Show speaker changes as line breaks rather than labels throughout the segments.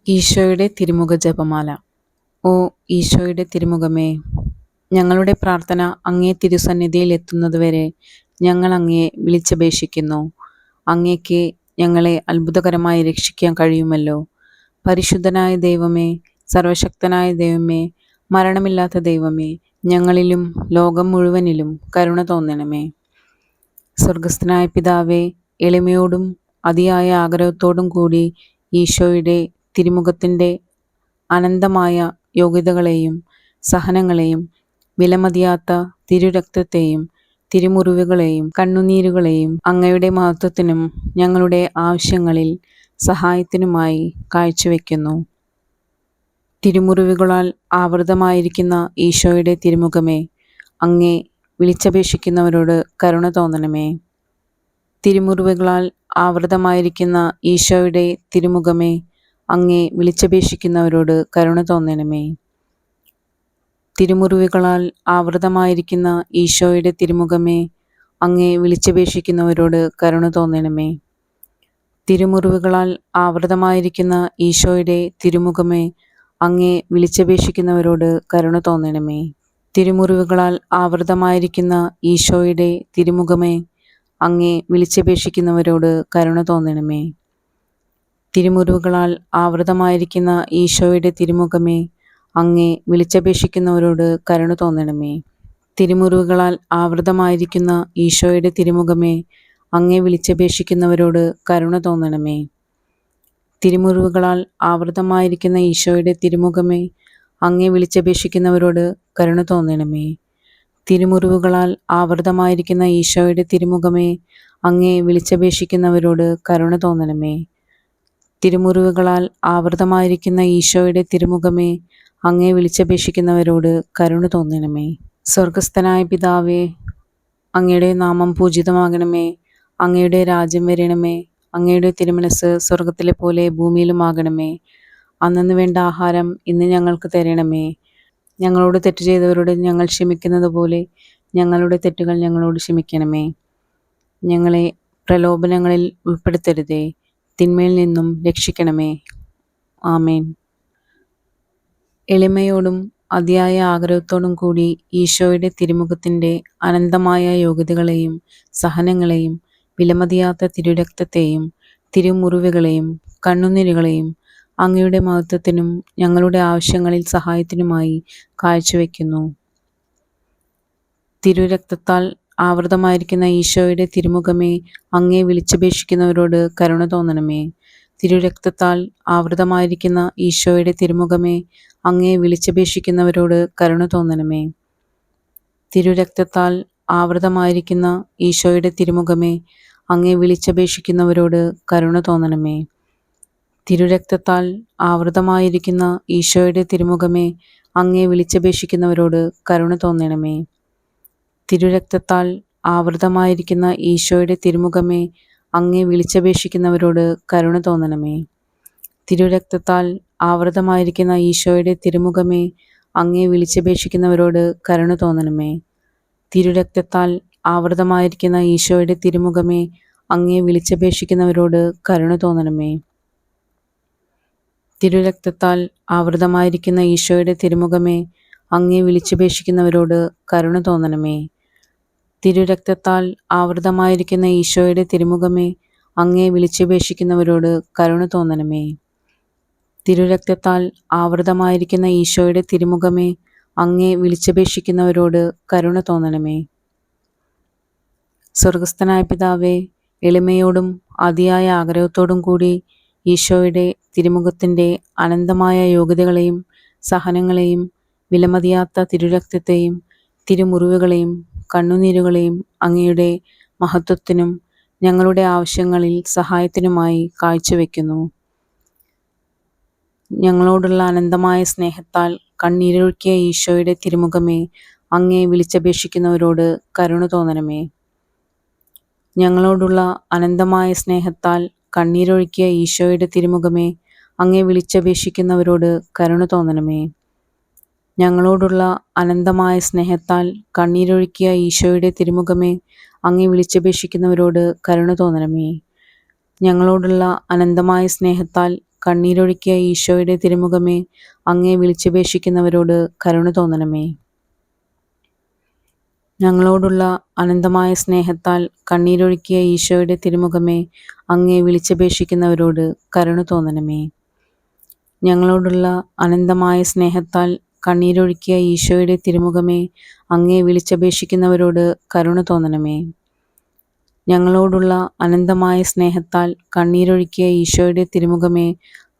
ഈശോയുടെ തിരുമുഖ ജപമാല. ഓ ഈശോയുടെ തിരുമുഖമേ, ഞങ്ങളുടെ പ്രാർത്ഥന അങ്ങേ തിരുസന്നിധിയിൽ എത്തുന്നതുവരെ ഞങ്ങൾ അങ്ങയെ വിളിച്ചപേക്ഷിക്കുന്നു. അങ്ങേക്ക് ഞങ്ങളെ അത്ഭുതകരമായി രക്ഷിക്കാൻ കഴിയുമല്ലോ. പരിശുദ്ധനായ ദൈവമേ, സർവശക്തനായ ദൈവമേ, മരണമില്ലാത്ത ദൈവമേ, ഞങ്ങളിലും ലോകം മുഴുവനിലും കരുണ തോന്നണമേ. സ്വർഗസ്ഥനായ പിതാവേ, എളിമയോടും അതിയായ ആഗ്രഹത്തോടും കൂടി ഈശോയുടെ തിരുമുഖത്തിൻ്റെ അനന്തമായ യോഗ്യതകളെയും സഹനങ്ങളെയും വിലമതിയാത്ത തിരുരക്തത്തെയും തിരുമുറിവുകളെയും കണ്ണുനീരുകളെയും അങ്ങയുടെ മഹത്വത്തിനും ഞങ്ങളുടെ ആവശ്യങ്ങളിൽ സഹായത്തിനുമായി കാഴ്ചവെക്കുന്നു. തിരുമുറിവുകളാൽ ആവൃതമായിരിക്കുന്ന ഈശോയുടെ തിരുമുഖമേ, അങ്ങേ വിളിച്ചപേക്ഷിക്കുന്നവരോട് കരുണ തോന്നണമേ. തിരുമുറിവുകളാൽ ആവൃതമായിരിക്കുന്ന ഈശോയുടെ തിരുമുഖമേ, അങ്ങേ വിളിച്ചപേക്ഷിക്കുന്നവരോട് കരുണ തോന്നണമേ. തിരുമുറിവുകളാൽ ആവൃതമായിരിക്കുന്ന ഈശോയുടെ തിരുമുഖമേ, അങ്ങേ വിളിച്ചപേക്ഷിക്കുന്നവരോട് കരുണ തോന്നണമേ. തിരുമുറിവുകളാൽ ആവൃതമായിരിക്കുന്ന ഈശോയുടെ തിരുമുഖമേ, അങ്ങേ വിളിച്ചപേക്ഷിക്കുന്നവരോട് കരുണ തോന്നണമേ. തിരുമുറിവുകളാൽ ആവൃതമായിരിക്കുന്ന ഈശോയുടെ തിരുമുഖമേ, അങ്ങേ വിളിച്ചപേക്ഷിക്കുന്നവരോട് കരുണ തോന്നണമേ. തിരുമുറിവുകളാൽ ആവൃതമായിരിക്കുന്ന ഈശോയുടെ തിരുമുഖമേ, അങ്ങേ വിളിച്ചപേക്ഷിക്കുന്നവരോട് കരുണ തോന്നണമേ. തിരുമുറിവുകളാൽ ആവൃതമായിരിക്കുന്ന ഈശോയുടെ തിരുമുഖമേ, അങ്ങേ വിളിച്ചപേക്ഷിക്കുന്നവരോട് കരുണ തോന്നണമേ. തിരുമുറിവുകളാൽ ആവൃതമായിരിക്കുന്ന ഈശോയുടെ തിരുമുഖമേ, അങ്ങേ വിളിച്ചപേക്ഷിക്കുന്നവരോട് കരുണ തോന്നണമേ. തിരുമുറിവുകളാൽ ആവൃതമായിരിക്കുന്ന ഈശോയുടെ തിരുമുഖമേ, അങ്ങേ വിളിച്ചപേക്ഷിക്കുന്നവരോട് കരുണ തോന്നണമേ. തിരുമുറിവുകളാൽ ആവൃതമായിരിക്കുന്ന ഈശോയുടെ തിരുമുഖമേ, അങ്ങേ വിളിച്ചപേക്ഷിക്കുന്നവരോട് കരുണ തോന്നണമേ. സ്വർഗസ്ഥനായ പിതാവേ, അങ്ങയുടെ നാമം പൂജിതമാകണമേ. അങ്ങയുടെ രാജ്യം വരണമേ. അങ്ങയുടെ തിരുമനസ്സ് സ്വർഗത്തിലെ പോലെ ഭൂമിയിലുമാകണമേ. അന്നന്ന് വേണ്ട ആഹാരം ഇന്ന് ഞങ്ങൾക്ക് തരണമേ. ഞങ്ങളോട് തെറ്റ് ചെയ്തവരോട് ഞങ്ങൾ ക്ഷമിക്കുന്നത് പോലെ ഞങ്ങളുടെ തെറ്റുകൾ ഞങ്ങളോട് ക്ഷമിക്കണമേ. ഞങ്ങളെ പ്രലോഭനങ്ങളിൽ ഉൾപ്പെടുത്തരുതേ, തിന്മയിൽ നിന്നും രക്ഷിക്കണമേ. ആമേൻ. എളിമയോടും അതിയായ ആഗ്രഹത്തോടും കൂടി ഈശോയുടെ തിരുമുഖത്തിൻ്റെ അനന്തമായ യോഗ്യതകളെയും സഹനങ്ങളെയും വിലമതിയാത്ത തിരുരക്തത്തെയും തിരുമുറിവുകളെയും കണ്ണുനീരുകളെയും അങ്ങയുടെ മഹത്വത്തിനും ഞങ്ങളുടെ ആവശ്യങ്ങളിൽ സഹായത്തിനുമായി കാഴ്ചവെക്കുന്നു. തിരുരക്തത്താൽ ആവൃതമായിരിക്കുന്ന ഈശോയുടെ തിരുമുഖമേ, അങ്ങേ വിളിച്ചപേക്ഷിക്കുന്നവരോട് കരുണ തോന്നണമേ. തിരുരക്തത്താൽ ആവൃതമായിരിക്കുന്ന ഈശോയുടെ തിരുമുഖമേ, അങ്ങേ വിളിച്ചപേക്ഷിക്കുന്നവരോട് കരുണ തോന്നണമേ. തിരുരക്തത്താൽ ആവൃതമായിരിക്കുന്ന ഈശോയുടെ തിരുമുഖമേ, അങ്ങേ വിളിച്ചപേക്ഷിക്കുന്നവരോട് കരുണ തോന്നണമേ. തിരുരക്തത്താൽ ആവൃതമായിരിക്കുന്ന ഈശോയുടെ തിരുമുഖമേ, അങ്ങേ വിളിച്ചപേക്ഷിക്കുന്നവരോട് കരുണ തോന്നണമേ. തിരുരക്തത്താൽ ആവൃതമായിരിക്കുന്ന ഈശോയുടെ തിരുമുഖമേ, അങ്ങേ വിളിച്ചപേക്ഷിക്കുന്നവരോട് കരുണ തോന്നണമേ. തിരുരക്തത്താൽ ആവൃതമായിരിക്കുന്ന ഈശോയുടെ തിരുമുഖമേ, അങ്ങേ വിളിച്ചപേക്ഷിക്കുന്നവരോട് കരുണ തോന്നണമേ. തിരുരക്തത്താൽ ആവൃതമായിരിക്കുന്ന ഈശോയുടെ തിരുമുഖമേ, അങ്ങേ വിളിച്ചപേക്ഷിക്കുന്നവരോട് കരുണ തോന്നണമേ. തിരുരക്തത്താൽ ആവൃതമായിരിക്കുന്ന ഈശോയുടെ തിരുമുഖമേ, അങ്ങേ വിളിച്ചപേക്ഷിക്കുന്നവരോട് കരുണ തോന്നണമേ. തിരുരക്തത്താൽ ആവൃതമായിരിക്കുന്ന ഈശോയുടെ തിരുമുഖമേ, അങ്ങേ വിളിച്ചപേക്ഷിക്കുന്നവരോട് കരുണ തോന്നണമേ. തിരുരക്തത്താൽ ആവൃതമായിരിക്കുന്ന ഈശോയുടെ തിരുമുഖമേ, അങ്ങേ വിളിച്ചപേക്ഷിക്കുന്നവരോട് കരുണ തോന്നണമേ. സ്വർഗസ്ഥനായ പിതാവേ, എളിമയോടും അതിയായ ആഗ്രഹത്തോടും കൂടി ഈശോയുടെ തിരുമുഖത്തിൻ്റെ അനന്തമായ യോഗ്യതകളെയും സഹനങ്ങളെയും വിലമതിയാത്ത തിരുരക്തത്തെയും തിരുമുറിവുകളെയും കണ്ണുനീരുകളെയും അങ്ങയുടെ മഹത്വത്തിനും ഞങ്ങളുടെ ആവശ്യങ്ങളിൽ സഹായത്തിനുമായി കാഴ്ചവെക്കുന്നു. ഞങ്ങളോടുള്ള അനന്തമായ സ്നേഹത്താൽ കണ്ണീരൊഴുക്കിയ ഈശോയുടെ തിരുമുഖമേ, അങ്ങേ വിളിച്ചപേക്ഷിക്കുന്നവരോട് കരുണ തോന്നണമേ. ഞങ്ങളോടുള്ള അനന്തമായ സ്നേഹത്താൽ കണ്ണീരൊഴുക്കിയ ഈശോയുടെ തിരുമുഖമേ, അങ്ങേ വിളിച്ചപേക്ഷിക്കുന്നവരോട് കരുണ തോന്നണമേ. ഞങ്ങളോടുള്ള അനന്തമായ സ്നേഹത്താൽ കണ്ണീരൊഴുക്കിയ ഈശോയുടെ തിരുമുഖമേ, അങ്ങേ വിളിച്ചപേക്ഷിക്കുന്നവരോട് കരുണ തോന്നണമേ. ഞങ്ങളോടുള്ള അനന്തമായ സ്നേഹത്താൽ കണ്ണീരൊഴുക്കിയ ഈശോയുടെ തിരുമുഖമേ, അങ്ങേ വിളിച്ചപേക്ഷിക്കുന്നവരോട് കരുണ തോന്നണമേ. ഞങ്ങളോടുള്ള അനന്തമായ സ്നേഹത്താൽ കണ്ണീരൊഴുക്കിയ ഈശോയുടെ തിരുമുഖമേ, അങ്ങേ വിളിച്ചപേക്ഷിക്കുന്നവരോട് കരുണ തോന്നണമേ. ഞങ്ങളോടുള്ള അനന്തമായ സ്നേഹത്താൽ കണ്ണീരൊഴുക്കിയ ഈശോയുടെ തിരുമുഖമേ, അങ്ങേ വിളിച്ചപേക്ഷിക്കുന്നവരോട് കരുണ തോന്നണമേ. ഞങ്ങളോടുള്ള അനന്തമായ സ്നേഹത്താൽ കണ്ണീരൊഴുക്കിയ ഈശോയുടെ തിരുമുഖമേ,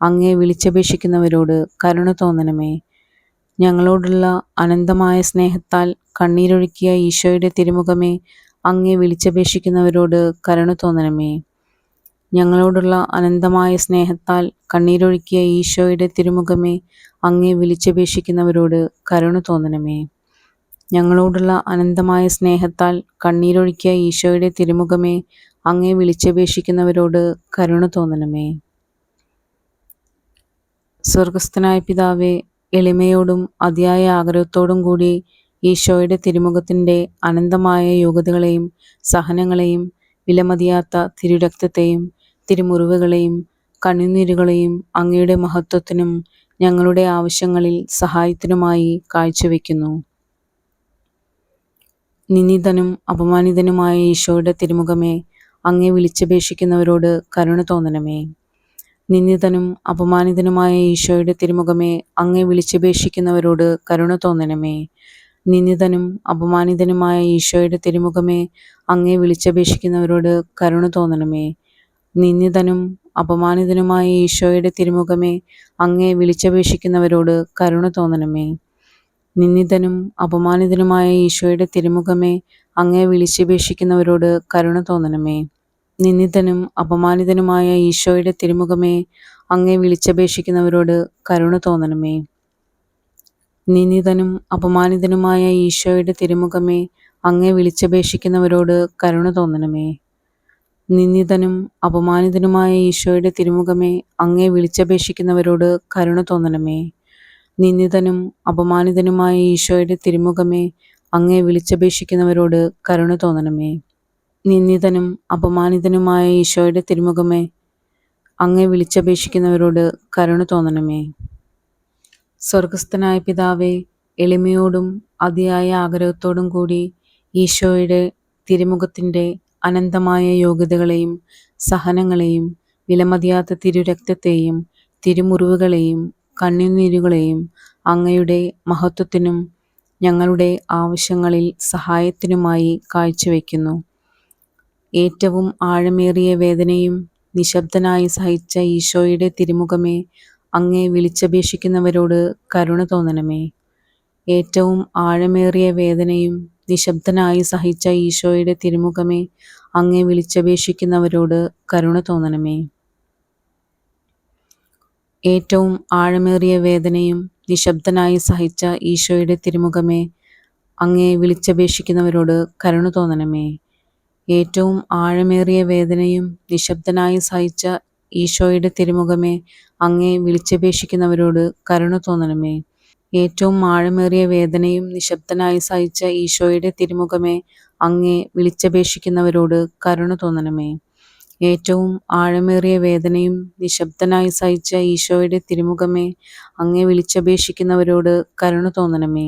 അങ്ങേ വിളിച്ചപേക്ഷിക്കുന്നവരോട് കരുണ തോന്നണമേ. ഞങ്ങളോടുള്ള അനന്തമായ സ്നേഹത്താൽ കണ്ണീരൊഴുക്കിയ ഈശോയുടെ തിരുമുഖമേ, അങ്ങേ വിളിച്ചപേക്ഷിക്കുന്നവരോട് കരുണ തോന്നണമേ. ഞങ്ങളോടുള്ള അനന്തമായ സ്നേഹത്താൽ കണ്ണീരൊഴുക്കിയ ഈശോയുടെ തിരുമുഖമേ, അങ്ങേ വിളിച്ചപേക്ഷിക്കുന്നവരോട് കരുണ തോന്നണമേ. ഞങ്ങളോടുള്ള അനന്തമായ സ്നേഹത്താൽ കണ്ണീരൊഴുക്കിയ ഈശോയുടെ തിരുമുഖമേ, അങ്ങേ വിളിച്ചപേക്ഷിക്കുന്നവരോട് കരുണ തോന്നണമേ. സ്വർഗസ്ഥനായ പിതാവേ, എളിമയോടും അതിയായ ആഗ്രഹത്തോടും കൂടി ഈശോയുടെ തിരുമുഖത്തിൻ്റെ അനന്തമായ യോഗ്യതകളെയും സഹനങ്ങളെയും വിലമതിയാത്ത തിരുരക്തത്തെയും തിരുമുറിവുകളെയും കണ്ണുനീരുകളെയും അങ്ങയുടെ മഹത്വത്തിനും ഞങ്ങളുടെ ആവശ്യങ്ങളിൽ സഹായത്തിനുമായി കാഴ്ചവെക്കുന്നു. നിന്ദിതനും അപമാനിതനുമായ ഈശോയുടെ തിരുമുഖമേ, അങ്ങേ വിളിച്ചപേക്ഷിക്കുന്നവരോട് കരുണ തോന്നണമേ. നിന്ദിതനും അപമാനിതനുമായ ഈശോയുടെ തിരുമുഖമേ, അങ്ങേ വിളിച്ചപേക്ഷിക്കുന്നവരോട് കരുണ തോന്നണമേ. നിന്ദിതനും അപമാനിതനുമായ ഈശോയുടെ തിരുമുഖമേ, അങ്ങേ വിളിച്ചപേക്ഷിക്കുന്നവരോട് കരുണ തോന്നണമേ. നിന്ദിതനും അപമാനിതനുമായ ഈശോയുടെ തിരുമുഖമേ, അങ്ങേ വിളിച്ചപേക്ഷിക്കുന്നവരോട് കരുണ തോന്നണമേ. നിന്ദിതനും അപമാനിതനുമായ ഈശോയുടെ തിരുമുഖമേ, അങ്ങേ വിളിച്ചപേക്ഷിക്കുന്നവരോട് കരുണ തോന്നണമേ. നിന്ദിതനും അപമാനിതനുമായ ഈശോയുടെ തിരുമുഖമേ, അങ്ങേ വിളിച്ചപേക്ഷിക്കുന്നവരോട് കരുണ തോന്നണമേ. നിന്ദിതനും അപമാനിതനുമായ ഈശോയുടെ തിരുമുഖമേ, അങ്ങേ വിളിച്ചപേക്ഷിക്കുന്നവരോട് കരുണ തോന്നണമേ. നിന്ദിതനും അപമാനിതനുമായ ഈശോയുടെ തിരുമുഖമേ, അങ്ങേ വിളിച്ചപേക്ഷിക്കുന്നവരോട് കരുണ തോന്നണമേ. നിന്ദിതനും അപമാനിതനുമായ ഈശോയുടെ തിരുമുഖമേ, അങ്ങേ വിളിച്ചപേക്ഷിക്കുന്നവരോട് കരുണ തോന്നണമേ. നിന്ദിതനും അപമാനിതനുമായ ഈശോയുടെ തിരുമുഖമേ, അങ്ങേ വിളിച്ചപേക്ഷിക്കുന്നവരോട് കരുണ തോന്നണമേ. സ്വർഗസ്ഥനായ പിതാവേ, എളിമയോടും അതിയായ ആഗ്രഹത്തോടും കൂടി ഈശോയുടെ തിരുമുഖത്തിൻ്റെ അനന്തമായ യോഗ്യതകളെയും സഹനങ്ങളെയും വിലമതിയാത്ത തിരുരക്തത്തെയും തിരുമുറിവുകളെയും കണ്ണുനീരുകളെയും അങ്ങയുടെ മഹത്വത്തിനും ഞങ്ങളുടെ ആവശ്യങ്ങളിൽ സഹായത്തിനുമായി കാഴ്ചവെക്കുന്നു. ഏറ്റവും ആഴമേറിയ വേദനയും നിശബ്ദനായി സഹിച്ച ഈശോയുടെ തിരുമുഖമേ, അങ്ങേ വിളിച്ചപേക്ഷിക്കുന്നവരോട് കരുണ തോന്നണമേ. ഏറ്റവും ആഴമേറിയ വേദനയും നിശബ്ദനായി സഹിച്ച ഈശോയുടെ തിരുമുഖമേ, അങ്ങേ വിളിച്ചപേക്ഷിക്കുന്നവരോട് കരുണ തോന്നണമേ. ഏറ്റവും ആഴമേറിയ വേദനയും നിശബ്ദനായി സഹിച്ച ഈശോയുടെ തിരുമുഖമേ, അങ്ങേ വിളിച്ചപേക്ഷിക്കുന്നവരോട് കരുണ തോന്നണമേ. ഏറ്റവും ആഴമേറിയ വേദനയും നിശബ്ദനായി സഹിച്ച ഈശോയുടെ തിരുമുഖമേ, അങ്ങേ വിളിച്ചപേക്ഷിക്കുന്നവരോട് കരുണ തോന്നണമേ. ഏറ്റവും ആഴമേറിയ വേദനയും നിശബ്ദനായി സഹിച്ച ഈശോയുടെ തിരുമുഖമേ, അങ്ങേ വിളിച്ചപേക്ഷിക്കുന്നവരോട് കരുണ തോന്നണമേ. ഏറ്റവും ആഴമേറിയ വേദനയും നിശബ്ദനായി സഹിച്ച ഈശോയുടെ തിരുമുഖമേ, അങ്ങേ വിളിച്ചപേക്ഷിക്കുന്നവരോട് കരുണ തോന്നണമേ.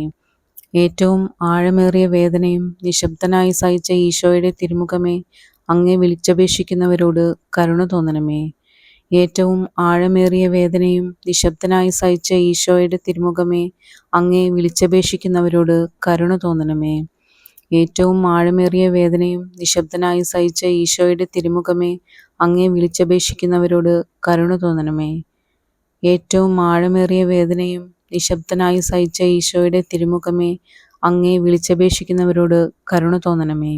ഏറ്റവും ആഴമേറിയ വേദനയും നിശബ്ദനായി സഹിച്ച ഈശോയുടെ തിരുമുഖമേ, അങ്ങേ വിളിച്ചപേക്ഷിക്കുന്നവരോട് കരുണ തോന്നണമേ. ഏറ്റവും ആഴമേറിയ വേദനയും നിശബ്ദനായി സഹിച്ച ഈശോയുടെ തിരുമുഖമേ, അങ്ങേ വിളിച്ചപേക്ഷിക്കുന്നവരോട് കരുണ തോന്നണമേ. ഏറ്റവും ആഴമേറിയ വേദനയും നിശബ്ദനായി സഹിച്ച ഈശോയുടെ തിരുമുഖമേ, അങ്ങേ വിളിച്ചപേക്ഷിക്കുന്നവരോട് കരുണ തോന്നണമേ. ഏറ്റവും ആഴമേറിയ വേദനയും നിശബ്ദനായി സഹിച്ച ഈശോയുടെ തിരുമുഖമേ, അങ്ങേ വിളിച്ചപേക്ഷിക്കുന്നവരോട് കരുണ തോന്നണമേ.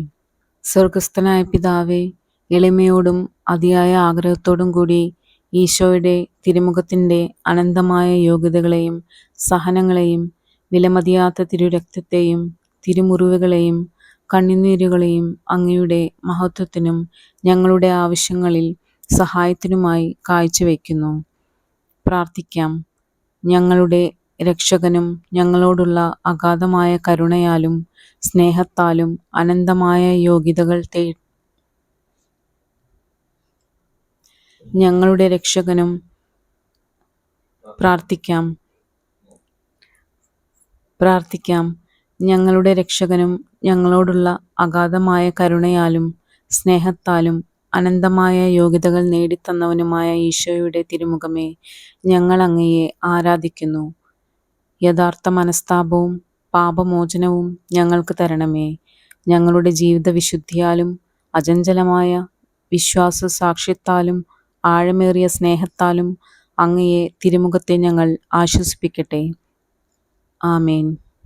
സ്വർഗസ്ഥനായ പിതാവേ, എളിമയോടും അതിയായ ആഗ്രഹത്തോടും കൂടി ഈശോയുടെ തിരുമുഖത്തിൻ്റെ അനന്തമായ യോഗ്യതകളെയും സഹനങ്ങളെയും വിലമതിയാത്ത തിരുരക്തത്തെയും തിരുമുറിവുകളെയും കണ്ണുനീരുകളെയും അങ്ങയുടെ മഹത്വത്തിനും ഞങ്ങളുടെ ആവശ്യങ്ങളിൽ സഹായത്തിനുമായി കാഴ്ചവെക്കുന്നു. പ്രാർത്ഥിക്കാം. ഞങ്ങളുടെ രക്ഷകനും ഞങ്ങളോടുള്ള അഗാധമായ കരുണയാലും സ്നേഹത്താലും അനന്തമായ യോഗ്യതകൾ ഞങ്ങളുടെ രക്ഷകനും പ്രാർത്ഥിക്കാം. പ്രാർത്ഥിക്കാം. ഞങ്ങളുടെ രക്ഷകനും ഞങ്ങളോടുള്ള അഗാധമായ കരുണയാലും സ്നേഹത്താലും അനന്തമായ യോഗ്യതകൾ നേടിത്തന്നവനുമായ ഈശോയുടെ തിരുമുഖമേ, ഞങ്ങൾ അങ്ങയെ ആരാധിക്കുന്നു. യഥാർത്ഥ മനസ്താപവും പാപമോചനവും ഞങ്ങൾക്ക് തരണമേ. ഞങ്ങളുടെ ജീവിത വിശുദ്ധിയാലും അചഞ്ചലമായ വിശ്വാസ സാക്ഷ്യത്താലും ആഴമേറിയ സ്നേഹത്താലും അങ്ങയെ തിരുമുഖത്തെ ഞങ്ങൾ ആശ്വസിപ്പിക്കട്ടെ. ആമേൻ.